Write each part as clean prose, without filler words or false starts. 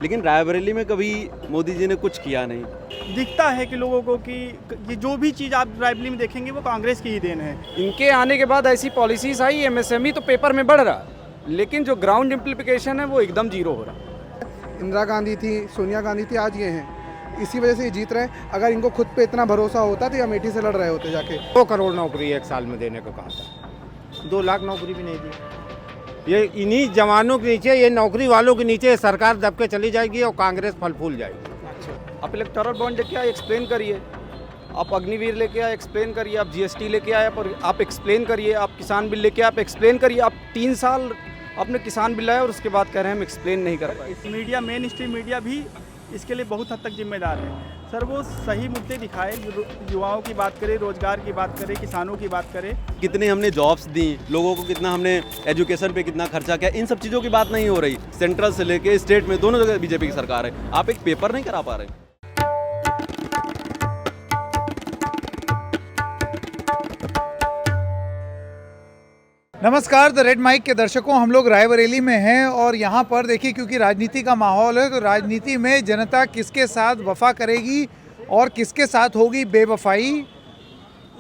लेकिन रायबरेली में कभी मोदी जी ने कुछ किया नहीं। दिखता है कि लोगों को कि ये जो भी चीज़ आप रायबरेली में देखेंगे वो कांग्रेस की ही देन है। इनके आने के बाद ऐसी पॉलिसीज आई, एमएसएमई तो पेपर में बढ़ रहा, लेकिन जो ग्राउंड इम्प्लीकेशन है वो एकदम जीरो हो रहा। इंदिरा गांधी थी, सोनिया गांधी थी, आज ये हैं, इसी वजह से ये जीत रहे हैं। अगर इनको खुद पे इतना भरोसा होता तो ये अमेठी से लड़ रहे होते जाके। 2 करोड़ नौकरी एक साल में देने को कहा था, 2 लाख नौकरी भी नहीं दी। ये इन्हीं जवानों के नीचे, ये नौकरी वालों के नीचे सरकार दब के चली जाएगी और कांग्रेस फल फूल जाएगी। आप इलेक्टोरल बॉन्ड लेके आए, एक्सप्लेन करिए। आप अग्निवीर लेके आए, एक्सप्लेन करिए। आप जीएसटी लेके आए, पर आप एक्सप्लेन करिए। आप किसान बिल लेके आए, आप एक्सप्लेन करिए। आप 3 साल आपने किसान बिल लाया और उसके बाद कह रहे हैं हम एक्सप्लेन नहीं कर पाए। मीडिया, मेन स्ट्रीम मीडिया भी इसके लिए बहुत हद तक जिम्मेदार है। सर वो सही मुद्दे दिखाए, युवाओं की बात करें, रोजगार की बात करें, किसानों की बात करें। कितने हमने जॉब्स दी लोगों को, कितना हमने एजुकेशन पे कितना खर्चा किया, इन सब चीज़ों की बात नहीं हो रही। सेंट्रल से लेके स्टेट में दोनों जगह बीजेपी की सरकार है। आप एक पेपर नहीं करा पा रहे। नमस्कार, द रेड माइक के दर्शकों, हम लोग रायबरेली में हैं और यहाँ पर देखिए क्योंकि राजनीति का माहौल है तो राजनीति में जनता किसके साथ वफा करेगी और किसके साथ होगी बेवफाई,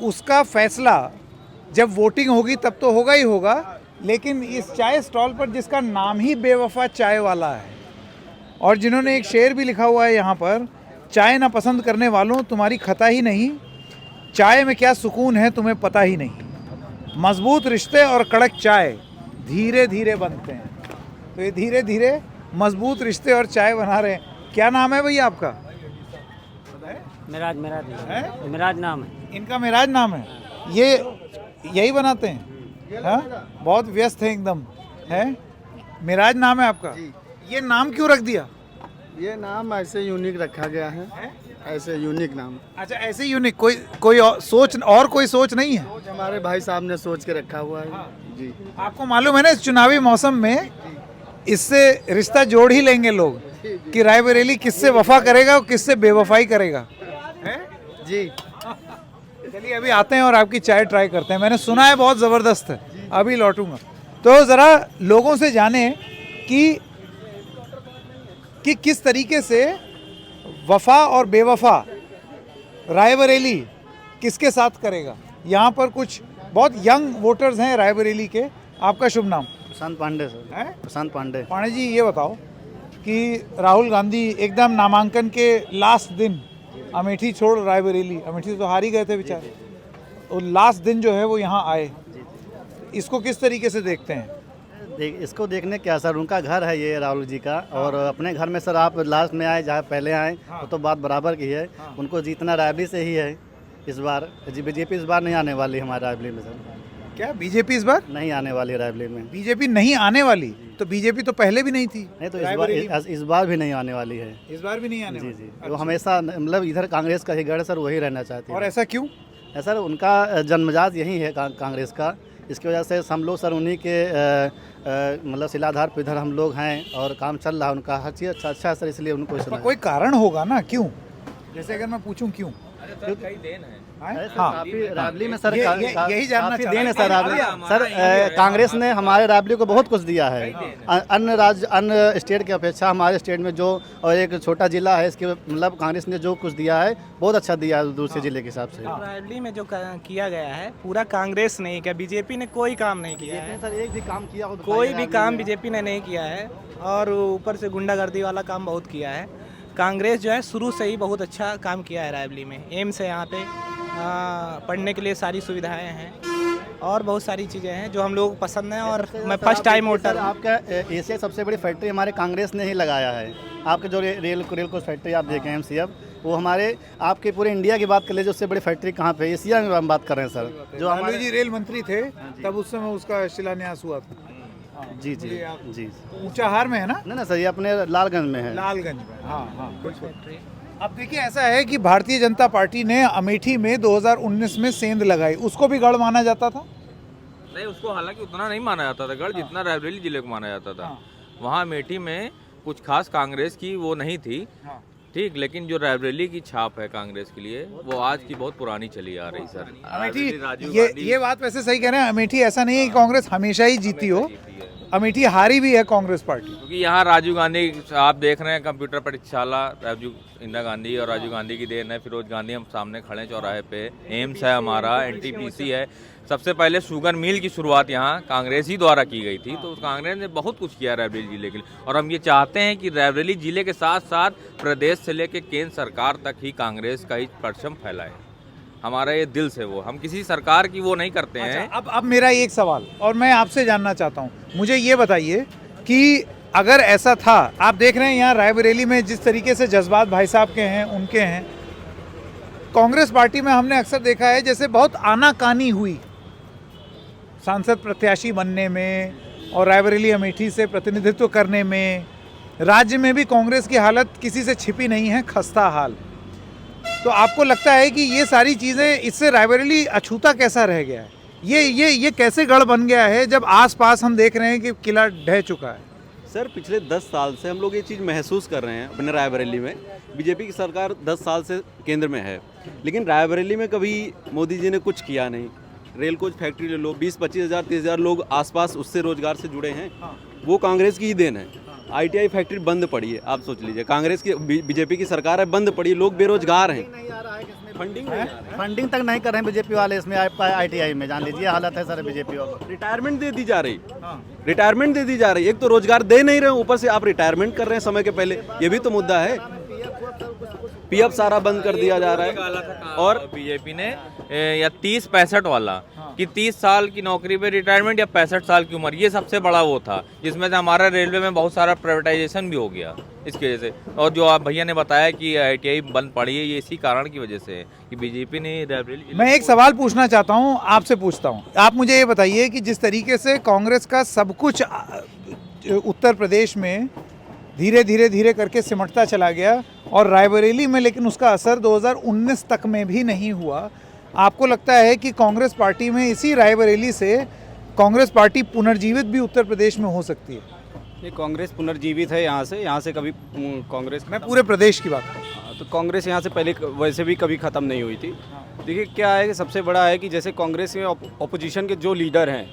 उसका फैसला जब वोटिंग होगी तब तो होगा ही होगा। लेकिन इस चाय स्टॉल पर जिसका नाम ही बेवफा चाय वाला है और जिन्होंने एक शेर भी लिखा हुआ है यहाँ पर, चाय ना पसंद करने वालों तुम्हारी खता ही नहीं, चाय में क्या सुकून है तुम्हें पता ही नहीं, मजबूत रिश्ते और कड़क चाय धीरे धीरे बनते हैं। तो ये धीरे धीरे मजबूत रिश्ते और चाय बना रहे हैं। क्या नाम है भैया आपका? मिराज नाम है। इनका मिराज नाम है। ये यही बनाते हैं? हाँ, बहुत व्यस्त है एकदम है। मिराज नाम है आपका? ये नाम क्यों रख दिया? ये नाम ऐसे यूनिक रखा गया है, ऐसे यूनिक नाम। अच्छा, ऐसे यूनिक, कोई और कोई सोच नहीं है? हमारे भाई साहब ने सोच के रखा हुआ है। जी, आपको मालूम है ना, इस चुनावी मौसम में इससे रिश्ता जोड़ ही लेंगे लोग कि रायबरेली किससे वफा करेगा और किससे बेवफाई करेगा। जी चलिए अभी आते हैं और आपकी चाय ट्राई करते हैं। मैंने सुना है बहुत ज़बरदस्त है, अभी लौटूंगा। तो ज़रा लोगों से जाने कि किस तरीके से वफा और बेवफा रायबरेली किसके साथ करेगा। यहाँ पर कुछ बहुत यंग वोटर्स हैं रायबरेली के। आपका शुभ नाम? प्रशांत पांडे सर। है प्रशांत पांडे। पांडे जी, ये बताओ कि राहुल गांधी एकदम नामांकन के लास्ट दिन अमेठी छोड़ रायबरेली, अमेठी तो हार ही गए थे बेचारे, और लास्ट दिन जो है वो यहाँ आए, इसको किस तरीके से देखते हैं? इसको देखने क्या सर, उनका घर है ये राहुल जी का, और अपने घर में सर आप लास्ट में आए जहाँ पहले आए तो बात बराबर की है। उनको जीतना रायबरेली से ही है इस बार। बीजेपी इस बार नहीं आने वाली हमारे रायबरेली में सर। क्या बीजेपी इस बार नहीं आने वाली रायबरेली में? बीजेपी नहीं आने वाली? तो बीजेपी तो पहले भी नहीं थी। नहीं, तो इस बार भी नहीं आने वाली है। इस बार भी नहीं आने जी वाली? जी, वो हमेशा मतलब इधर कांग्रेस का ही गढ़ सर, वही रहना चाहते हैं। और ऐसा क्यों? सर उनका जन्मजात यही है कांग्रेस का, इसकी वजह से हम लोग सर उन्हीं के मतलब शिलाधार पर इधर हम लोग हैं और काम चल रहा है उनका हर चीज़ अच्छा है सर, इसलिए उनको कोई कारण होगा ना, क्यों? जैसे अगर मैं पूछूं क्यों? हाँ, काफी रायबरेली में सर यही जानना काफी देन है सर रायबरेली। सर कांग्रेस ने हमारे रायबरेली को बहुत कुछ दिया है, अन्य स्टेट की अपेक्षा हमारे स्टेट में जो, और एक छोटा जिला है इसके, मतलब कांग्रेस ने जो कुछ दिया है बहुत अच्छा दिया है दूसरे जिले के हिसाब से। रायबरेली में जो किया गया है पूरा कांग्रेस ने किया, बीजेपी ने कोई काम नहीं किया है। सर एक भी काम किया हो? कोई भी काम बीजेपी ने नहीं किया है, और ऊपर से गुंडागर्दी वाला काम बहुत किया है। कांग्रेस जो है शुरू से ही बहुत अच्छा काम किया है रायबरेली में। एम्स है यहाँ पे, पढ़ने के लिए सारी सुविधाएं हैं और बहुत सारी चीज़ें हैं जो हम लोग को पसंद हैं। और मैं फर्स्ट टाइम वोटर। आपका एशिया सबसे बड़ी फैक्ट्री हमारे कांग्रेस ने ही लगाया है। आपके जो रेल कोच फैक्ट्री आप देखें MCF, वो हमारे आपके पूरे इंडिया की बात कर लीजिए, उससे बड़ी फैक्ट्री कहाँ पे? एशिया में हम बात कर रहे हैं सर। जो हमारे जी रेल मंत्री थे तब उस समय उसका शिलान्यास हुआ था। जी जी जी, ऊंचाहार में है ना? नहीं सर, ये अपने लालगंज में है। लालगंज में, हाँ हाँ। अब देखिए ऐसा है कि भारतीय जनता पार्टी ने अमेठी में 2019 में सेंध लगाई, उसको भी गढ़ माना जाता था? नहीं, उसको हालांकि उतना नहीं माना जाता था गढ़ जितना रायबरेली जिले को माना जाता था। वहाँ अमेठी में कुछ खास कांग्रेस की वो नहीं थी। ठीक, लेकिन जो रायबरेली की छाप है कांग्रेस के लिए वो आज की बहुत पुरानी चली आ रही सर। अमेठी, राजीव ये गांधी ये बात वैसे सही कह रहे हैं। अमेठी ऐसा नहीं है कि कांग्रेस हमेशा ही जीती हो, जीती है। अमेठी हारी भी है कांग्रेस पार्टी। क्योंकि यहाँ राजीव गांधी आप देख रहे हैं, कंप्यूटर प्रयोगशाला राजीव इंदिरा गांधी और राजीव गांधी की देन है। फिरोज गांधी हम सामने खड़े चौराहे पे, एम्स है हमारा, एनटीपीसी है। सबसे पहले शुगर मिल की शुरुआत यहाँ कांग्रेस ही द्वारा की गई थी। तो कांग्रेस ने बहुत कुछ किया रायबरेली जिले के लिए, और हम ये चाहते हैं कि रायबरेली जिले के साथ साथ प्रदेश से लेकर केंद्र सरकार तक ही कांग्रेस का ही परचम फैलाए। हमारा ये दिल से वो, हम किसी सरकार की वो नहीं करते हैं। अच्छा, अब मेरा एक सवाल और मैं आपसे जानना चाहता हूँ, मुझे ये बताइए कि अगर ऐसा था, आप देख रहे हैं यहाँ रायबरेली में जिस तरीके से जज्बात भाई साहब के हैं, उनके हैं। कांग्रेस पार्टी में हमने अक्सर देखा है जैसे बहुत आनाकानी हुई सांसद प्रत्याशी बनने में और रायबरेली अमेठी से प्रतिनिधित्व करने में। राज्य में भी कांग्रेस की हालत किसी से छिपी नहीं है, खस्ता हाल। तो आपको लगता है कि ये सारी चीज़ें, इससे रायबरेली अछूता कैसा रह गया है? ये कैसे गढ़ बन गया है जब आसपास हम देख रहे हैं कि किला ढह चुका है? सर पिछले 10 साल से हम लोग ये चीज़ महसूस कर रहे हैं अपने रायबरेली में। बीजेपी की सरकार 10 साल से केंद्र में है, लेकिन रायबरेली में कभी मोदी जी ने कुछ किया नहीं। रेल कोच फैक्ट्री ले लो, 20-25 हज़ार 30 हज़ार लोग आसपास उससे रोजगार से जुड़े हैं, वो कांग्रेस की ही देन है। आईटीआई फैक्ट्री बंद पड़ी है, आप सोच लीजिए, कांग्रेस की बीजेपी की सरकार है, बंद पड़ी, लोग बेरोजगार हैं। फंडिंग तक नहीं कर रहे हैं बीजेपी वाले इसमें। आईटीआई में जान लीजिए हालत है सर बीजेपी वालों। रिटायरमेंट दे दी जा रही, रिटायरमेंट दे दी जा रही। एक तो रोजगार दे नहीं रहे, ऊपर से आप रिटायरमेंट कर रहे हैं समय के पहले, ये भी तो मुद्दा है। पीएफ सारा बंद कर दिया जा रहा है। और बीजेपी ने या 30-65 वाला कि 30 साल की नौकरी पे रिटायरमेंट या 65 साल की उम्र, ये सबसे बड़ा वो था, जिसमें से हमारा रेलवे में बहुत सारा प्राइवेटाइजेशन भी हो गया इसकी वजह से। और जो आप भैया ने बताया कि आईटीआई बंद पड़ी है, ये इसी कारण की वजह से है कि बीजेपी ने रायबरेली। मैं एक सवाल पूछना चाहता हूँ, आपसे पूछता हूँ, आप मुझे ये बताइए कि जिस तरीके से कांग्रेस का सब कुछ उत्तर प्रदेश में धीरे करके सिमटता चला गया और रायबरेली में लेकिन उसका असर 2019 तक में भी नहीं हुआ, आपको लगता है कि कांग्रेस पार्टी में इसी रायबरेली से कांग्रेस पार्टी पुनर्जीवित भी उत्तर प्रदेश में हो सकती है? ये कांग्रेस पुनर्जीवित है यहाँ से कभी कांग्रेस, मैं पूरे प्रदेश की बात कर रहा हूँ। तो कांग्रेस यहाँ से पहले वैसे भी कभी ख़त्म नहीं हुई थी। देखिए क्या है कि सबसे बड़ा है कि जैसे कांग्रेस में अपोजिशन के जो लीडर हैं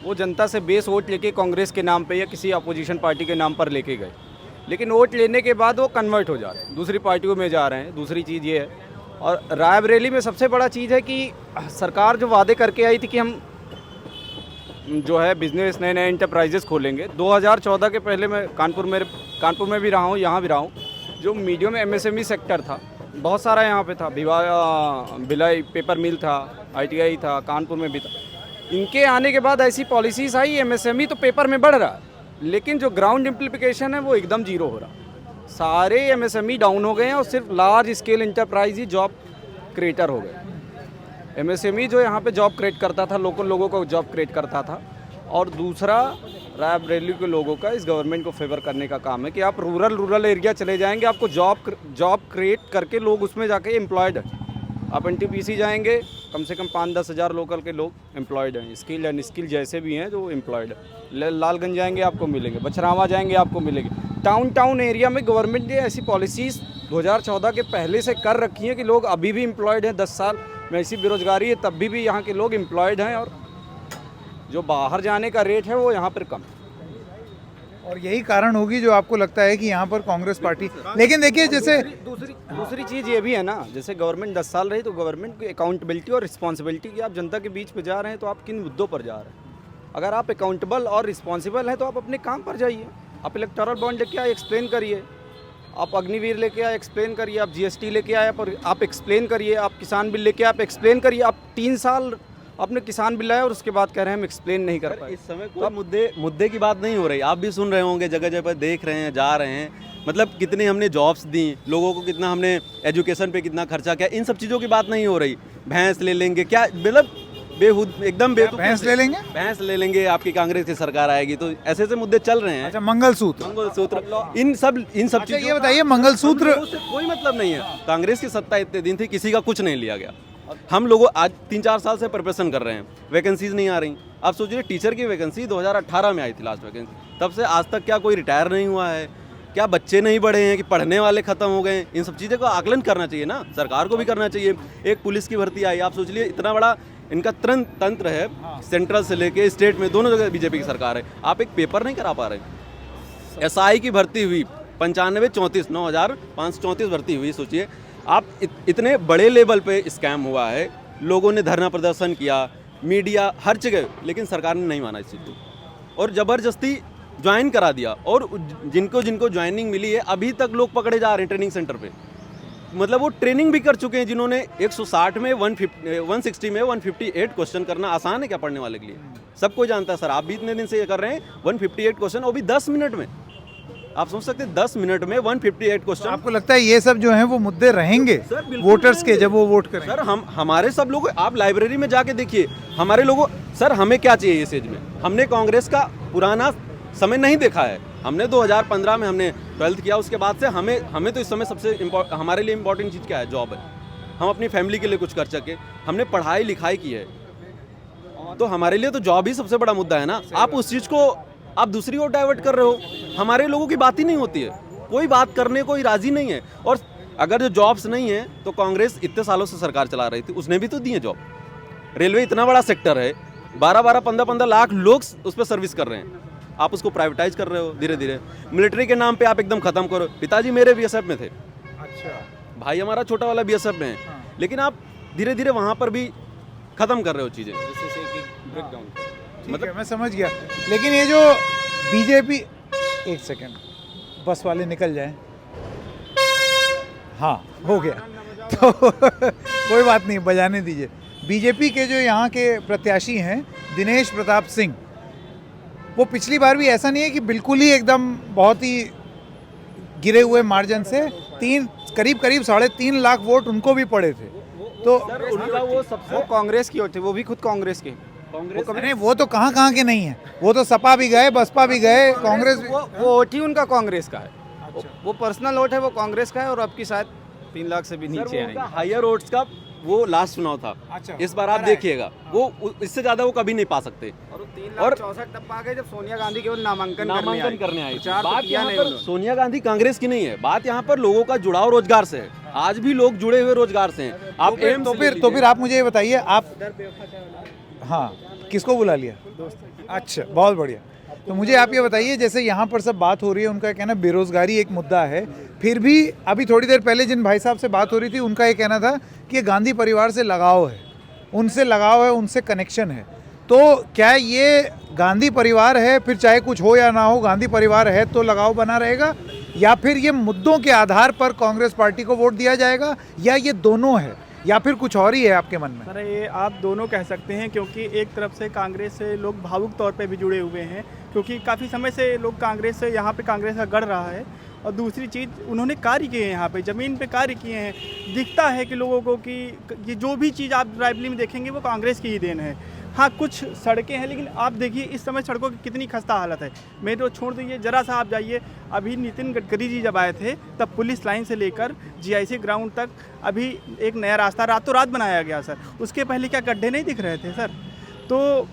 वो जनता से बेस वोट लेके कांग्रेस के नाम पे या किसी अपोजिशन पार्टी के नाम पर लेके गए, लेकिन वोट लेने के बाद वो कन्वर्ट हो जा रहे हैं, दूसरी पार्टियों में जा रहे हैं। दूसरी चीज़ ये है, और रायबरेली में सबसे बड़ा चीज़ है कि सरकार जो वादे करके आई थी कि हम जो है बिजनेस नए एंटरप्राइजेस खोलेंगे। 2014 के पहले मैं कानपुर में भी रहा हूँ, यहाँ भी रहा हूँ। जो मीडियम एमएसएमई सेक्टर था बहुत सारा यहाँ पे था, भिलाई पेपर मिल था, आईटीआई था, कानपुर में भी था। इनके आने के बाद ऐसी पॉलिसीज आई, एमएसएमई तो पेपर में बढ़ रहा है, लेकिन जो ग्राउंड इम्प्लीकेशन है वो एकदम जीरो हो रहा। सारे एमएसएमई डाउन हो गए हैं और सिर्फ लार्ज स्केल इंटरप्राइज ही जॉब क्रिएटर हो गए। एमएसएमई जो यहाँ पे जॉब क्रिएट करता था, लोकल लोगों को जॉब क्रिएट करता था। और दूसरा, रायबरेली के लोगों का इस गवर्नमेंट को फेवर करने का काम है कि आप रूरल एरिया चले जाएंगे, आपको जॉब क्रिएट करके लोग उसमें जाके एम्प्लॉयड हैं। आप एनटीपीसी जाएंगे, कम से कम 5-10 हज़ार लोकल के लोग एम्प्लॉयड हैं, स्किल एंड स्किल जैसे भी हैं जो एम्प्लॉयड है। लालगंज जाएंगे आपको मिलेंगे, बछरावा जाएंगे आपको मिलेंगे। टाउन एरिया में गवर्नमेंट ने ऐसी पॉलिसीज़ 2014 के पहले से कर रखी हैं कि लोग अभी भी एम्प्लॉयड हैं। 10 साल में ऐसी बेरोजगारी है तब भी यहाँ के लोग एम्प्लॉयड हैं, और जो बाहर जाने का रेट है वो यहाँ पर कम। और यही कारण होगी जो आपको लगता है कि यहाँ पर कांग्रेस पार्टी, लेकिन देखिए जैसे दूसरी चीज़ ये भी है ना, जैसे गवर्नमेंट 10 साल रही तो गवर्नमेंट की अकाउंटेबिलिटी और रिस्पॉन्सिबिलिटी की, आप जनता के बीच में जा रहे हैं तो आप किन मुद्दों पर जा रहे हैं। अगर आप अकाउंटेबल और रिस्पॉन्सिबल हैं तो आप अपने काम पर जाइए। आप इलेक्टोरल बॉन्ड लेके आए, एक्सप्लेन करिए। आप अग्निवीर लेके आए, एक्सप्लेन करिए। आप जीएसटी लेके आए पर आप एक्सप्लेन करिए। आप किसान बिल लेके आप एक्सप्लेन करिए। आप 3 साल आपने किसान बिल लाया और उसके बाद कह रहे हैं हम एक्सप्लेन नहीं कर पाए। इस समय कोई मुद्दे की बात नहीं हो रही, आप भी सुन रहे होंगे, जगह जगह देख रहे हैं, जा रहे हैं। मतलब कितने हमने जॉब्स दी लोगों को, कितना हमने एजुकेशन पे कितना खर्चा किया, इन सब चीज़ों की बात नहीं हो रही। भैंस ले लेंगे क्या, मतलब एकदम भैंस ले लेंगे, भैंस ले लेंगे, आपकी कांग्रेस की सरकार आएगी तो ऐसे ऐसे मुद्दे चल रहे हैं। अच्छा, मंगलसूत्र, इन सब चीज़ों, ये बताइए मंगलसूत्र से कोई मतलब नहीं है। कांग्रेस की सत्ता इतने दिन थी, किसी का कुछ नहीं लिया गया। हम लोग आज 3-4 साल से प्रिपरेशन कर रहे हैं, वैकेंसीज नहीं आ रही। आप सोचिए, टीचर की वैकेंसी 2018 में आई थी लास्ट वैकेंसी, तब से आज तक क्या कोई रिटायर नहीं हुआ है, क्या बच्चे नहीं बढ़े हैं कि पढ़ने वाले खत्म हो गए हैं? इन सब चीज़ों का आकलन करना चाहिए ना, सरकार को भी करना चाहिए। एक पुलिस की भर्ती आई, आप सोच लिए इतना बड़ा इनका तंत्र है, सेंट्रल से लेके स्टेट में दोनों जगह बीजेपी की सरकार है, आप एक पेपर नहीं करा पा रहे। एसआई की भर्ती हुई 9534 9,534 भर्ती हुई। सोचिए आप इतने बड़े लेवल पे स्कैम हुआ है, लोगों ने धरना प्रदर्शन किया, मीडिया हर जगह, लेकिन सरकार ने नहीं माना इस चीज़ को और ज़बरदस्ती ज्वाइन करा दिया। और जिनको जिनको ज्वाइनिंग मिली है अभी तक लोग पकड़े जा रहे हैं ट्रेनिंग सेंटर पे। मतलब वो ट्रेनिंग भी कर चुके हैं जिन्होंने 160 में 160 में 158 क्वेश्चन करना आसान है क्या पढ़ने वाले के लिए? सब कोई जानता है सर, आप भी इतने दिन से ये कर रहे हैं 158 क्वेश्चन, वो भी 10 मिनट में। आप सोच सकते हैं 10 मिनट में 158 क्वेश्चन। आपको लगता है ये सब जो है वो मुद्दे रहेंगे वोटर्स के जब वो वोट करें? सर हमारे सब लोग, आप लाइब्रेरी में जाके देखिए हमारे लोगों, सर हमें क्या चाहिए इस एज में? हमने कांग्रेस का पुराना समय नहीं देखा है। हमने 2015 में हमने 12th किया, उसके बाद से हमें तो इस समय सबसे हमारे लिए इम्पोर्टेंट चीज़ क्या है? जॉब है। हम अपनी फैमिली के लिए कुछ कर सके, हमने पढ़ाई लिखाई की है, तो हमारे लिए तो जॉब ही सबसे बड़ा मुद्दा है ना। आप उस चीज़ को आप दूसरी ओर डाइवर्ट कर रहे हो। हमारे लोगों की बात ही नहीं होती है, कोई बात करने को राजी नहीं है। और अगर जो जॉब्स नहीं है तो कांग्रेस इतने सालों से सरकार चला रही थी, उसने भी तो दी है जॉब। रेलवे इतना बड़ा सेक्टर है, 12-12, 15-15 लाख लोग उस पर सर्विस कर रहे हैं, आप उसको प्राइवेटाइज कर रहे हो धीरे धीरे। मिलिट्री के नाम पे आप एकदम खत्म करो। पिताजी मेरे बीएसएफ में थे, अच्छा, भाई हमारा छोटा वाला बीएसएफ में है, लेकिन आप धीरे धीरे वहाँ पर भी खत्म कर रहे हो चीज़ें। मतलब मैं समझ गया, लेकिन ये जो बीजेपी, एक सेकंड बस वाले निकल जाएं, हाँ हो गया तो कोई बात नहीं, बजाने दीजिए। बीजेपी के जो यहाँ के प्रत्याशी हैं दिनेश प्रताप सिंह, वो पिछली बार भी ऐसा नहीं है कि बिल्कुल ही एकदम बहुत ही गिरे हुए मार्जिन से करीब 3.5 लाख वोट उनको भी पड़े थे। तो उनका वो कांग्रेस की ओर थे, वो भी खुद कांग्रेस के। नहीं, वो तो कहाँ के नहीं है, वो तो सपा भी गए, बसपा भी गए, कांग्रेस भी। वो वोट ही उनका कांग्रेस का है। वो पर्सनल वोट है, वो कांग्रेस का है, और अब की शायद 3 लाख से भी नीचे आएंगे। हायर वोट्स का वो लास्ट चुनाव था। अच्छा, इस बार आप देखिएगा वो इससे ज्यादा वो कभी नहीं पा सकते। और 3,64,000 तब पा गए जब सोनिया गांधी केवल नामांकन करने आई। बात यहाँ पर सोनिया गांधी कांग्रेस की नहीं है, बात यहाँ पर लोगों का जुड़ाव रोजगार से है। आज भी लोग जुड़े हुए रोजगार से हैं। आप तो फिर आप मुझे ये बताइए, आप हाँ किसको बुला लिया? अच्छा, बहुत बढ़िया। तो मुझे आप ये बताइए, जैसे यहाँ पर सब बात हो रही है, उनका कहना बेरोजगारी एक मुद्दा है, फिर भी अभी थोड़ी देर पहले जिन भाई साहब से बात हो रही थी उनका ये कहना था कि ये गांधी परिवार से लगाव है, उनसे कनेक्शन है। तो क्या ये गांधी परिवार है, फिर चाहे कुछ हो या ना हो, गांधी परिवार है तो लगाव बना रहेगा, या फिर ये मुद्दों के आधार पर कांग्रेस पार्टी को वोट दिया जाएगा, या ये दोनों है, या फिर कुछ और ही है आपके मन में? सर ये आप दोनों कह सकते हैं, क्योंकि एक तरफ से कांग्रेस से लोग भावुक तौर पे भी जुड़े हुए हैं, क्योंकि काफ़ी समय से लोग कांग्रेस से यहाँ पे कांग्रेस का गढ़ रहा है। और दूसरी चीज़, उन्होंने कार्य किए हैं, यहाँ पे ज़मीन पे कार्य किए हैं। दिखता है कि लोगों को कि ये जो भी चीज़ आप रायबरेली में देखेंगे वो कांग्रेस की ही देन है। हाँ, कुछ सड़कें हैं, लेकिन आप देखिए इस समय सड़कों की कितनी खस्ता हालत है। मैं तो छोड़ दीजिए, ज़रा सा आप जाइए, अभी नितिन गडकरी जी जब आए थे तब पुलिस लाइन से लेकर GIC ग्राउंड तक अभी एक नया रास्ता रातों रात बनाया गया सर। उसके पहले क्या गड्ढे नहीं दिख रहे थे सर? तो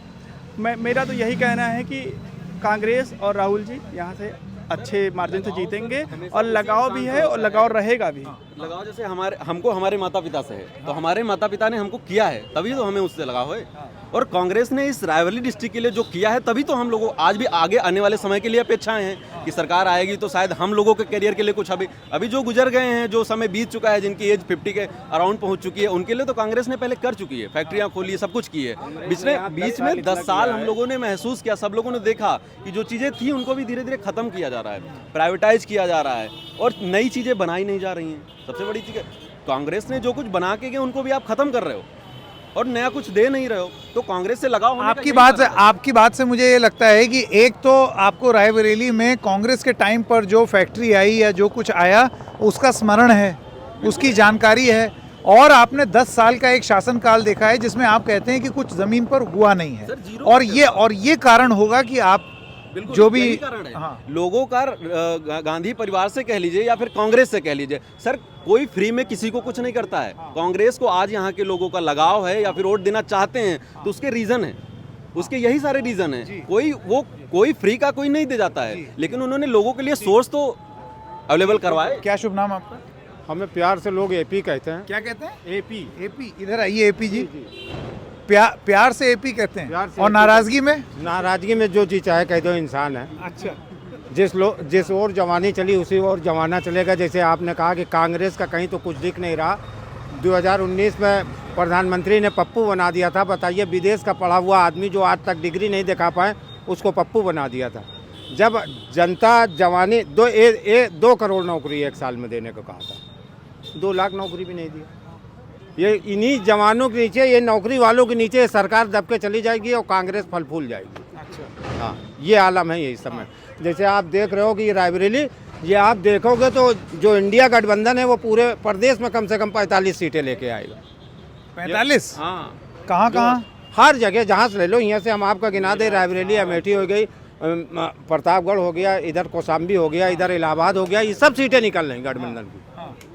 मेरा तो यही कहना है कि कांग्रेस और राहुल जी यहाँ से अच्छे मार्जिन से जीतेंगे, और लगाव भी है और लगाव रहेगा भी। लगाव जैसे हमको हमारे माता पिता से है, तो हमारे माता पिता ने हमको किया है, तभी तो हमें उससे लगाव है। और कांग्रेस ने इस रायबरेली डिस्ट्रिक्ट के लिए जो किया है, तभी तो हम लोगों आज भी आगे आने वाले समय के लिए अपेक्षाएं हैं कि सरकार आएगी तो शायद हम लोगों के करियर के लिए कुछ अभी जो गुजर गए हैं, जो समय बीत चुका है, जिनकी एज 50 के अराउंड पहुंच चुकी है, उनके लिए तो कांग्रेस ने पहले कर चुकी है, फैक्ट्रियां खोली, सब कुछ की है। बीच में 10 साल हम लोगों ने महसूस किया, सब लोगों ने देखा कि जो चीज़ें थी उनको भी धीरे धीरे खत्म किया जा रहा है, प्राइवेटाइज किया जा रहा है, और नई चीज़ें बनाई नहीं जा रही हैं। सबसे बड़ी चीज़, कांग्रेस ने जो कुछ बना के गए उनको भी आप खत्म कर रहे हो और नया कुछ दे नहीं रहे हो, तो कांग्रेस से लगाव होने आपकी बात से मुझे ये लगता है कि एक तो आपको रायबरेली में कांग्रेस के टाइम पर जो फैक्ट्री आई या जो कुछ आया उसका स्मरण है, उसकी जानकारी है, और आपने 10 साल का एक शासनकाल देखा है जिसमें आप कहते हैं कि कुछ ज़मीन पर हुआ नहीं है, और ये कारण होगा कि आप जो भी कारण है। हाँ। लोगों का गांधी परिवार से कह लीजिए या फिर कांग्रेस से कह लीजिए, सर कोई फ्री में किसी को कुछ नहीं करता है। कांग्रेस को आज यहाँ के लोगों का लगाव है या फिर वोट देना चाहते हैं, तो उसके रीजन है, उसके यही सारे रीजन है। कोई फ्री का कोई नहीं दे जाता है, लेकिन उन्होंने लोगों के लिए सोर्स तो अवेलेबल करवाए। क्या शुभ नाम आपका? हमें प्यार से लोग एपी कहते हैं। क्या कहते हैं? एपी। एपी। इधर आइए एपी जी। प्यार से एपी कहते हैं। प्यार से और AP नाराजगी में? नाराजगी में जो चीज़ चाहे कह दो, इंसान है। अच्छा। जिस ओर जवानी चली उसी ओर जमाना चलेगा। जैसे आपने कहा कि कांग्रेस का कहीं तो कुछ दिख नहीं रहा। 2019 में प्रधानमंत्री ने पप्पू बना दिया था। बताइए, विदेश का पढ़ा हुआ आदमी जो आज तक डिग्री नहीं दिखा पाए उसको पप्पू बना दिया था। जब जनता जवानी 2 करोड़ नौकरी 1 साल में देने को कहा था, 2 लाख नौकरी भी नहीं दिया। ये इन्हीं जवानों के नीचे, ये नौकरी वालों के नीचे सरकार दब के चली जाएगी और कांग्रेस फल फूल जाएगी। अच्छा। हाँ, ये आलम है इस समय। जैसे आप देख रहे हो कि ये रायबरेली, ये आप देखोगे तो जो इंडिया गठबंधन है वो पूरे प्रदेश में कम से कम 45 सीटें लेके आएगा। 45? हाँ, कहाँ? हर जगह जहाँ से ले लो। यहाँ से हम आपका गिना दे, रायबरेली, अमेठी हो गई, प्रतापगढ़ हो गया, इधर कौशाम्बी हो गया, इधर इलाहाबाद हो गया, ये सब सीटें निकल रही गठबंधन की।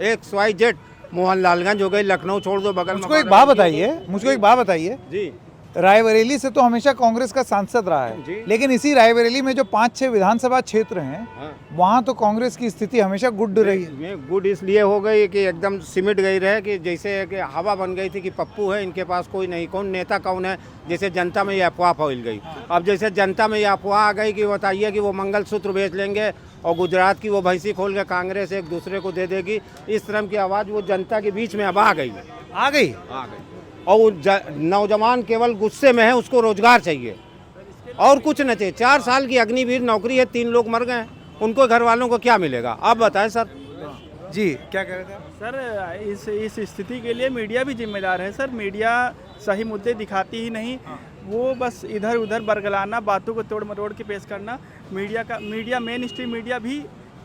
XYZ, मोहनलालगंज हो गई, लखनऊ छोड़ दो बगल में। मुझको एक बात बताइए जी। रायबरेली से तो हमेशा कांग्रेस का सांसद रहा है, लेकिन इसी रायबरेली में जो 5-6 विधानसभा क्षेत्र हैं, वहाँ तो कांग्रेस की स्थिति हमेशा गुड रही है। गुड इसलिए हो गई कि एकदम सिमट गई रहे, कि जैसे कि हवा बन गई थी कि पप्पू है, इनके पास कोई नहीं, कौन नेता कौन है। जैसे जनता में ये अफवाह फैल गई। अब जैसे जनता में ये अफवाह आ गई कि बताइए कि वो मंगलसूत्र बेच लेंगे और गुजरात की वो भैंसी खोल के कांग्रेस एक दूसरे को दे देगी, इस तरह की आवाज़ वो जनता के बीच में अब आ गई। और नौजवान केवल गुस्से में है, उसको रोजगार चाहिए और कुछ न चाहिए। 4 साल की अग्निवीर नौकरी है, 3 लोग मर गए, उनको घर वालों को क्या मिलेगा? आप बताएं सर। जी, क्या कह रहे थे? सर, इस स्थिति के लिए मीडिया भी जिम्मेदार है। सर, मीडिया सही मुद्दे दिखाती ही नहीं, वो बस इधर उधर बरगलाना, बातों को तोड़ मरोड़ के पेश करना। मीडिया मेन स्ट्रीम मीडिया भी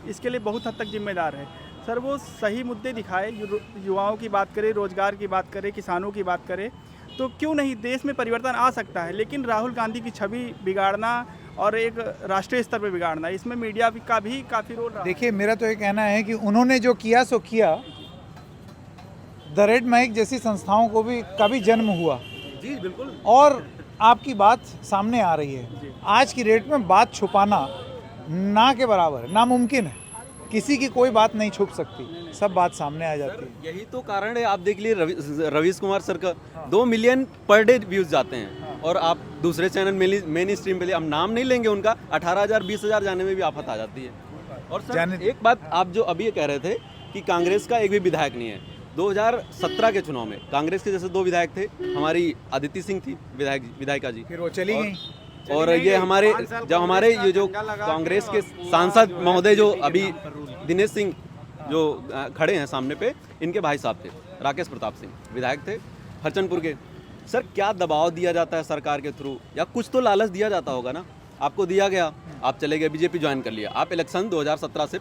इसके लिए बहुत हद तक जिम्मेदार है। सर, वो सही मुद्दे दिखाए, युवाओं की बात करे, रोजगार की बात करे, किसानों की बात करे, तो क्यों नहीं देश में परिवर्तन आ सकता है। लेकिन राहुल गांधी की छवि बिगाड़ना और एक राष्ट्रीय स्तर पर बिगाड़ना, इसमें मीडिया का भी काफ़ी रोल रहा। देखिए, मेरा तो ये कहना है कि उन्होंने जो किया सो किया। द रेड माइक जैसी संस्थाओं को भी का भी जन्म हुआ। जी बिल्कुल। और आपकी बात सामने आ रही है। आज की डेट में बात छुपाना ना के बराबर है, नामुमकिन है। किसी की कोई बात नहीं छुप सकती, सब बात सामने आ जाती है। यही तो कारण है। आप देख लिए रवीश कुमार सर का 2 मिलियन पर डे व्यूज जाते हैं, और आप दूसरे चैनल मेन स्ट्रीम पे, हम नाम नहीं लेंगे उनका, 18,000 20,000 जाने में भी आफत आ जाती है। और सर, एक बात आप जो अभी ये कह रहे थे कि कांग्रेस का एक भी विधायक नहीं है। 2017 के चुनाव में कांग्रेस के जैसे 2 विधायक थे, हमारी अदिति सिंह थी विधायिका जी, फिर वो चली गई। और ये हमारे ये जो कांग्रेस के सांसद महोदय जो अभी दिनेश सिंह जो खड़े हैं सामने पे, इनके भाई साहब थे, राकेश प्रताप सिंह विधायक थे हरचंदपुर के। सर, क्या दबाव दिया जाता है सरकार के थ्रू, या कुछ तो लालच दिया जाता होगा ना। आपको दिया गया, आप चले गए, बीजेपी ज्वाइन कर लिया। आप इलेक्शन 2017 से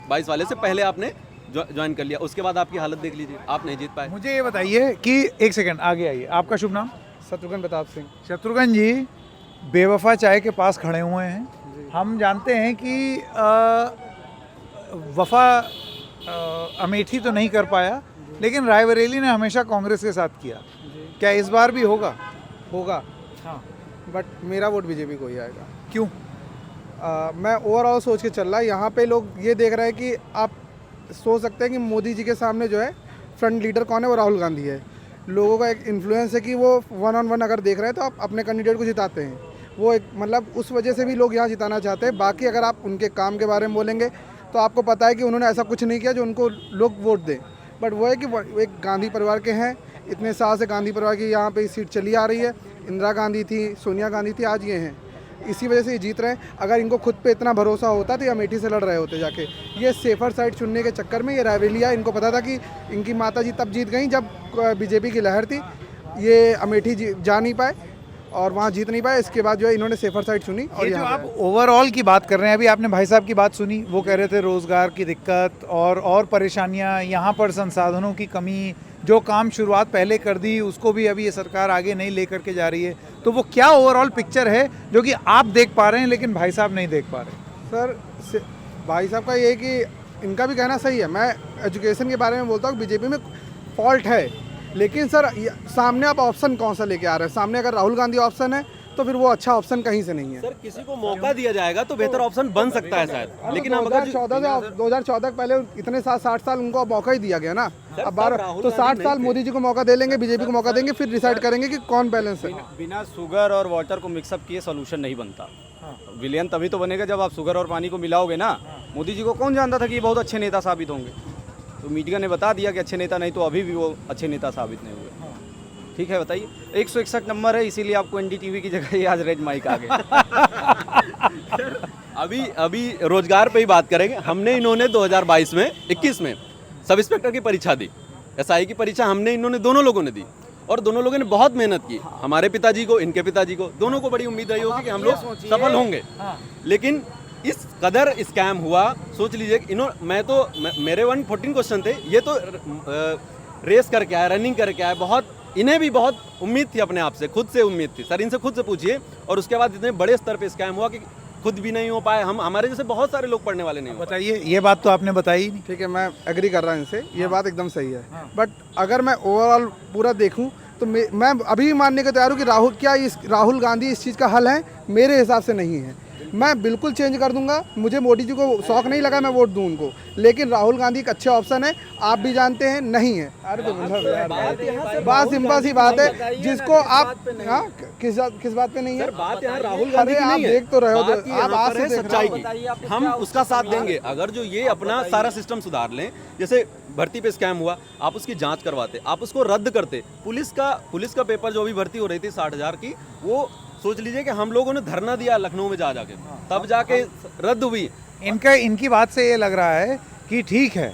22 वाले से पहले आपने ज्वाइन कर लिया, उसके बाद आपकी हालत देख लीजिए, आप नहीं जीत पाए। मुझे ये बताइए कि एक सेकंड आगे आइए, आपका शुभ नाम? शत्रुघ्न प्रताप सिंह। शत्रुघ्न जी, बेवफा चाय के पास खड़े हुए हैं। हम जानते हैं कि वफा अमेठी तो नहीं कर पाया, लेकिन रायबरेली ने हमेशा कांग्रेस के साथ किया। क्या इस बार भी होगा? हाँ, बट मेरा वोट बीजेपी को ही आएगा। क्यों? मैं ओवरऑल सोच के चल रहा है। यहाँ पे लोग ये देख रहे हैं कि आप सोच सकते हैं कि मोदी जी के सामने जो है फ्रंट लीडर कौन है, वो राहुल गांधी है। लोगों का एक इन्फ्लुएंस है कि वो 1-on-1 अगर देख रहे हैं तो आप अपने कैंडिडेट को जिताते हैं। वो एक मतलब उस वजह से भी लोग यहाँ जिताना चाहते हैं। बाकी अगर आप उनके काम के बारे में बोलेंगे तो आपको पता है कि उन्होंने ऐसा कुछ नहीं किया जो उनको लोग वोट दें। बट वो है कि वो एक गांधी परिवार के हैं, इतने साल से गांधी परिवार की यहाँ पे सीट चली आ रही है। इंदिरा गांधी थी, सोनिया गांधी थी, आज ये हैं, इसी वजह से ये जीत रहे हैं। अगर इनको खुद पे इतना भरोसा होता तो ये अमेठी से लड़ रहे होते जाके। ये सेफर साइड चुनने के चक्कर में ये रायबरेली, इनको पता था कि इनकी माता जी तब जीत गई जब बीजेपी की लहर थी। ये अमेठी जा नहीं पाए और वहाँ जीत नहीं पाए। इसके बाद जो है इन्होंने सेफर साइड चुनी। और जो आप ओवरऑल की बात कर रहे हैं, अभी आपने भाई साहब की बात सुनी, वो कह रहे थे रोज़गार की दिक्कत और परेशानियाँ, यहाँ पर संसाधनों की कमी, जो काम शुरुआत पहले कर दी उसको भी अभी ये सरकार आगे नहीं लेकर के जा रही है। तो वो क्या ओवरऑल पिक्चर है जो कि आप देख पा रहे हैं लेकिन भाई साहब नहीं देख पा रहे? सर, भाई साहब का ये है कि इनका भी कहना सही है। मैं एजुकेशन के बारे में बोलता हूँ, बीजेपी में फॉल्ट है, लेकिन सर सामने आप ऑप्शन कौन सा लेके आ रहे हैं। सामने अगर राहुल गांधी ऑप्शन है तो फिर वो अच्छा ऑप्शन कहीं से नहीं है। सर किसी को मौका दिया जाएगा तो बेहतर ऑप्शन बन सकता है शायद, लेकिन हम अगर 2014 के पहले इतने 60 साल उनको मौका ही दिया गया ना, अब बार राहुल तो गांधी 60 नहीं साल थे। मोदी जी को मौका दे लेंगे, बीजेपी को मौका देंगे, फिर डिसाइड करेंगे कि कौन बैलेंस है। बिना शुगर और वाटर को मिक्सअप किए सोल्यूशन नहीं बनता। विलियन तभी तो बनेगा जब आप शुगर और पानी को मिलाओगे ना। मोदी जी को कौन जानता था कि ये बहुत अच्छे नेता साबित होंगे? तो मीडिया ने बता दिया कि अच्छे नेता, नहीं तो अभी भी वो अच्छे नेता साबित नहीं हुए। ठीक है, बताइए। 161 नंबर है, इसीलिए आपको एनडीटीवी की जगह ये आज रेड माइक आ गया। अभी रोजगार पे ही बात करेंगे। हमने इन्होंने 2022 में 21 में सब इंस्पेक्टर की परीक्षा दी, एसआई की परीक्षा हमने इन्होंने दोनों लोगों ने दी, और दोनों लोगों ने बहुत मेहनत की। हमारे पिताजी को, इनके पिताजी को, दोनों को बड़ी उम्मीद रही होगी कि हम लोग सफल होंगे, लेकिन इस कदर स्कैम हुआ। सोच लीजिए, मेरे 114 क्वेश्चन थे, ये तो रेस करके आए, रनिंग करके आए। बहुत इन्हें भी बहुत उम्मीद थी अपने आप से, खुद से उम्मीद थी। सर इनसे खुद से पूछिए, और उसके बाद इतने बड़े स्तर पे स्कैम हुआ कि खुद भी नहीं हो पाए। हमारे जैसे बहुत सारे लोग पढ़ने वाले नहीं हो पाए। बताइए, ये बात तो आपने बताई नहीं। ठीक है, मैं एग्री कर रहा हूँ इनसे, ये बात एकदम सही है। बट अगर मैं ओवरऑल पूरा देखूं तो मैं अभी भी मानने को तैयार हूँ कि राहुल गांधी इस चीज़ का हल है? मेरे हिसाब से नहीं है। मैं बिल्कुल चेंज कर दूंगा। मुझे मोदी जी को शौक नहीं लगा, मैं वोट दूं उनको, लेकिन राहुल गांधी एक अच्छे ऑप्शन है। आप भी जानते हैं नहीं है। अरे तो बात सिंपल सी बात है, जिसको आप किस बात पे नहीं है? बात यहाँ राहुल गांधी की आप नहीं है, देख तो रहे हो, बात आप आज से देख सच्चाई रहे हो। की। हम उसका साथ देंगे अगर जो ये अपना सारा सिस्टम सुधार लें। जैसे भर्ती पे स्कैम हुआ, आप उसकी जांच करवाते, आप उसको रद्द करते। पुलिस का पेपर जो अभी भर्ती हो रही थी 60,000 की, वो सोच लीजिए कि हम लोगों ने धरना दिया लखनऊ में जाके, तब जाके रद्द हुई। इनकी बात से ये लग रहा है कि ठीक है,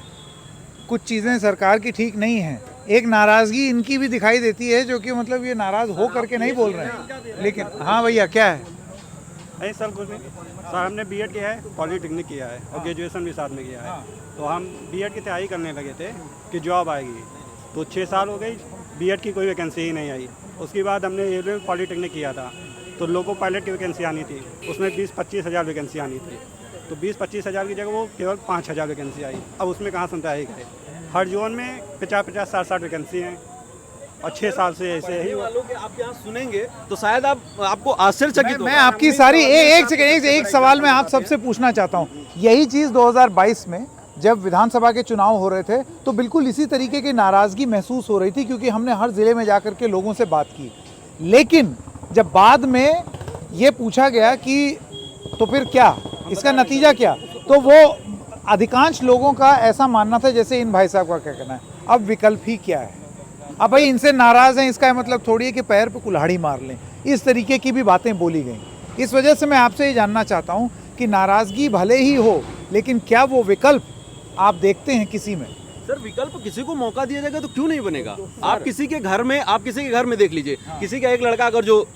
कुछ चीज़ें सरकार की ठीक नहीं है। एक नाराज़गी इनकी भी दिखाई देती है, जो कि मतलब ये नाराज़ हो करके नहीं बोल रहे हैं। लेकिन हाँ भैया, क्या है? नहीं सर, कुछ नहीं सर। हमने बीएड किया है, पॉलिटेक्निक किया है, और ग्रेजुएशन भी साथ में किया है। तो हम बीएड की तैयारी करने लगे थे कि जॉब आएगी, तो 6 साल हो गई, बीएड की कोई वैकेंसी ही नहीं आई। उसके बाद हमने रेलवे पॉलिटेक्निक किया था, तो लोको पायलट की वैकेंसी आनी थी, उसमें 20-25 हज़ार वैकेंसी आनी थी। तो 20-25 हज़ार की जगह वो केवल 5 हज़ार वैकेंसी आई। अब उसमें कहाँ समझा गए? हर जोन में 50-50, 60-60 वैकेंसी हैं, और 6 साल से ऐसे ही। आप यहाँ सुनेंगे तो शायद आपको आश्चर्यचकित मैं आपकी सारी एक सवाल मैं आप सबसे पूछना चाहता हूँ। यही चीज़ 2022 में जब विधानसभा के चुनाव हो रहे थे, तो बिल्कुल इसी तरीके की नाराज़गी महसूस हो रही थी, क्योंकि हमने हर ज़िले में जाकर के लोगों से बात की। लेकिन जब बाद में ये पूछा गया कि तो फिर क्या, इसका नतीजा क्या, तो वो अधिकांश लोगों का ऐसा मानना था जैसे इन भाई साहब का क्या कहना है, अब विकल्प ही क्या है। अब भाई इनसे नाराज़ हैं, इसका मतलब थोड़ी है कि पैर पे कुल्हाड़ी मार लें। इस तरीके की भी बातें बोली गई। इस वजह से मैं आपसे ये जानना चाहता हूँ कि नाराज़गी भले ही हो, लेकिन क्या वो विकल्प आप देखते हैं किसी में? सर विकल्प किसी को मौका दिया जाएगा तो क्यों नहीं बनेगा? आप किसी के घर में देख लीजिए, किसी का एक लड़का अगर जो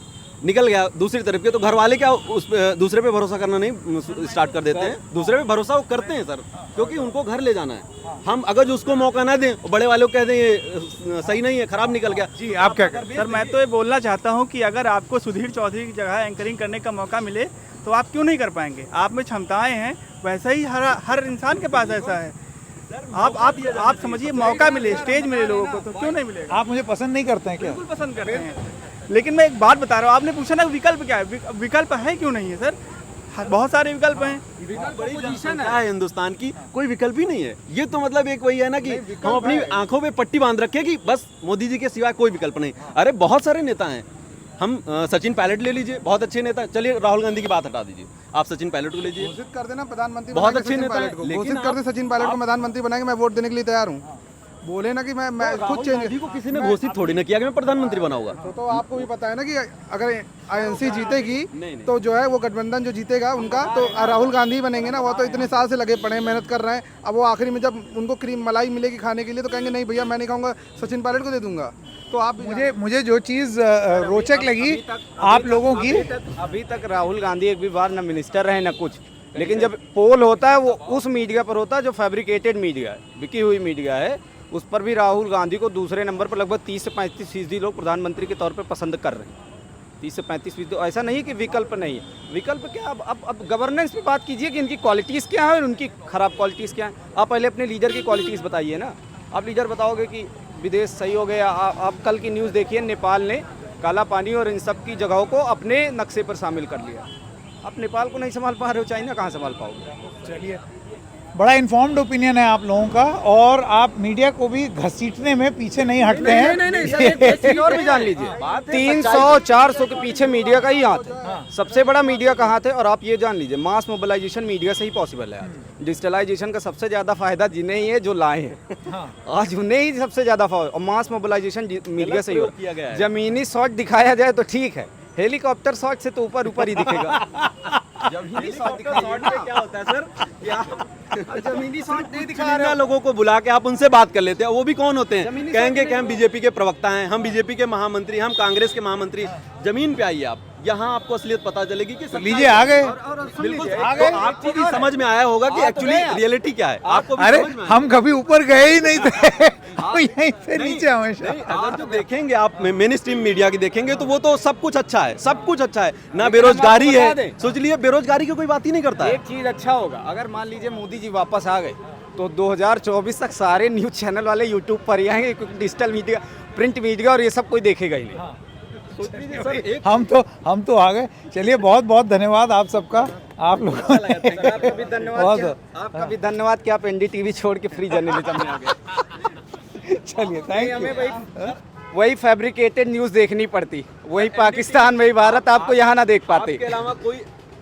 निकल गया दूसरी तरफ के, तो घर वाले क्या उस दूसरे पे भरोसा करना नहीं स्टार्ट कर देते हैं? दूसरे पे भरोसा वो करते हैं सर, क्योंकि उनको घर ले जाना है। हम अगर जो उसको मौका ना दें, बड़े वालों को कह दें ये सही नहीं है, खराब निकल गया। जी, आप क्या कहते हैं? सर मैं तो ये बोलना चाहता हूँ कि अगर आपको सुधीर चौधरी की जगह एंकरिंग करने का मौका मिले तो आप क्यों नहीं कर पाएंगे? आप में क्षमताएं हैं, वैसा ही हर इंसान के पास ऐसा है। आप समझिए, मौका मिले, स्टेज मिले लोगों को, तो क्यों नहीं मिलेगा? आप मुझे पसंद नहीं करते हैं क्या? बिल्कुल पसंद करते हैं, लेकिन मैं एक बात बता रहा हूँ। आपने पूछा ना विकल्प क्या है, विकल्प है क्यों नहीं है सर? बहुत सारे विकल्प हैं। बड़ी पोजीशन है हिंदुस्तान की, कोई विकल्प ही नहीं है। ये तो मतलब एक वही है ना कि हम अपनी आंखों पे पट्टी बांध रखे कि बस मोदी जी के सिवाय कोई विकल्प नहीं। अरे बहुत सारे नेता हैं। हम सचिन पायलट ले लीजिए, बहुत अच्छे नेता। चलिए राहुल गांधी की बात हटा दीजिए, आप सचिन पायलट को लीजिए, घोषित कर देना प्रधानमंत्री, बहुत अच्छे नेता है। घोषित कर दे सचिन पायलट को प्रधानमंत्री बनाएंगे, मैं वोट देने के लिए तैयार हूँ। बोले ना कि मैं खुद चेंज को किसी ने घोषित थोड़ी ना किया कि मैं प्रधानमंत्री बनाऊंगा। तो आपको भी पता है ना कि अगर आईएनसी जीतेगी तो जो है वो गठबंधन जो जीतेगा उनका, तो राहुल गांधी बनेंगे ना। वो तो इतने साल से लगे पड़े हैं, मेहनत कर रहे हैं। अब वो आखिरी में जब उनको क्रीम मलाई मिलेगी खाने के लिए, तो कहेंगे नहीं भैया मैं नहीं खाऊंगा, सचिन पायलट को दे दूंगा। तो आप मुझे जो चीज़ रोचक लगी आप लोगों की, अभी तक राहुल गांधी एक भी बार ना मिनिस्टर रहे ना कुछ, लेकिन जब पोल होता है वो उस मीडिया पर होता है जो फैब्रिकेटेड मीडिया है, बिकी हुई मीडिया है। उस पर भी राहुल गांधी को दूसरे नंबर पर लगभग 30 से 35% लोग प्रधानमंत्री के तौर पर पसंद कर रहे हैं। 30 से 35%। ऐसा नहीं कि विकल्प नहीं है। विकल्प क्या, अब गवर्नेंस पे बात कीजिए कि इनकी क्वालिटीज़ क्या है और उनकी खराब क्वालिटीज़ क्या है। आप पहले अपने लीडर की क्वालिटीज़ बताइए ना। आप लीडर बताओगे कि विदेश सही हो गया। आप कल की न्यूज़ देखिए, नेपाल ने काला पानी और इन सब की जगहों को अपने नक्शे पर शामिल कर लिया। आप नेपाल को नहीं संभाल पा रहे हो, चाइना कहाँ संभाल पाओगे? चलिए, बड़ा इन्फॉर्म्ड ओपिनियन है आप लोगों का, और आप मीडिया को भी घसीटने में पीछे नहीं हटते हैं। नहीं सर, एक चीज और भी जान लीजिए, 300-400 के पीछे मीडिया का ही हाथ है। सबसे बड़ा मीडिया का हाथ है। और आप ये जान लीजिए, मास मोबिलाइजेशन मीडिया से ही पॉसिबल है। आज डिजिटलाइजेशन का सबसे ज़्यादा फायदा जिन्हें ही है जो लाए हैं। आज उन्हें ही सबसे ज़्यादा फायदा, और मास मोबिलाइजेशन मीडिया से ही किया गया है। जमीनी शॉट दिखाया जाए तो ठीक है, हेलीकॉप्टर शॉट से तो ऊपर ऊपर ही दिखेगा। जमीनी शॉट क्या होता है सर? जमीनी शॉट नहीं दिखा रहे चुनिंदा लोगों को बुला के आप उनसे बात कर लेते हैं, वो भी कौन होते हैं? कहेंगे कि हम बीजेपी के प्रवक्ता हैं, हम बीजेपी के महामंत्री, हम कांग्रेस के महामंत्री। जमीन पे आइए आप, यहाँ आपको असलियत पता चलेगी कि लीजिए आ गए, बिल्कुल आ गए। आपको भी समझ में आया होगा कि एक्चुअली रियलिटी क्या है। आपको भी अरे समझ में आया। हम कभी ऊपर गए ही नहीं थे, हम यहीं से नीचे हमेशा। नहीं, अगर जो देखेंगे आप मेन स्ट्रीम मीडिया की देखेंगे तो वो तो सब कुछ अच्छा है, सब कुछ अच्छा है ना। बेरोजगारी है, सोच लिए बेरोजगारी की कोई बात ही नहीं करता है। एक चीज अच्छा होगा, अगर मान लीजिए मोदी जी वापस आ गए तो 2024 तक सारे न्यूज चैनल वाले यूट्यूब पर ही आएंगे, क्योंकि डिजिटल मीडिया, प्रिंट मीडिया और ये सब कोई देखेगा ही नहीं। हम तो आ गए। चलिए, बहुत बहुत धन्यवाद आप सबका, आप लोगों ने आपका भी धन्यवाद क्या, आपका भी धन्यवाद कि आप एनडीटीवी छोड़ के फ्री जर्नलिज्म में आ गए। चलिए, थैंक यू। हमें वही फैब्रिकेटेड न्यूज़ देखनी पड़ती, वही पाकिस्तान, वही भारत, आपको यहाँ ना देख पाते। आपके अलावा कोई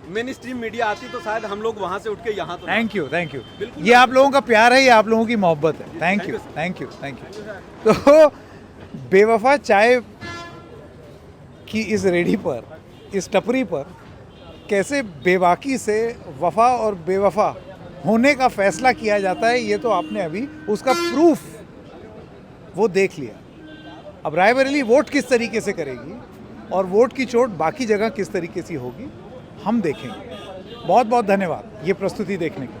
मेन स्ट्रीम मीडिया आती तो शायद हम लोग वहाँ से उठ के यहाँ तो थैंक यू, थैंक यू। ये आप लोगों का प्यार है, ये आप लोगों की मोहब्बत है। Thank you, thank you, thank you. तो बेवफा चाय की इस रेडी पर, इस टपरी पर कैसे बेबाकी से वफा और बेवफा होने का फैसला किया जाता है, ये तो आपने अभी उसका प्रूफ वो देख लिया। अब रायबरेली वोट किस तरीके से करेगी और वोट की चोट बाकी जगह किस तरीके से होगी, हम देखेंगे। बहुत बहुत धन्यवाद ये प्रस्तुति देखने के लिए।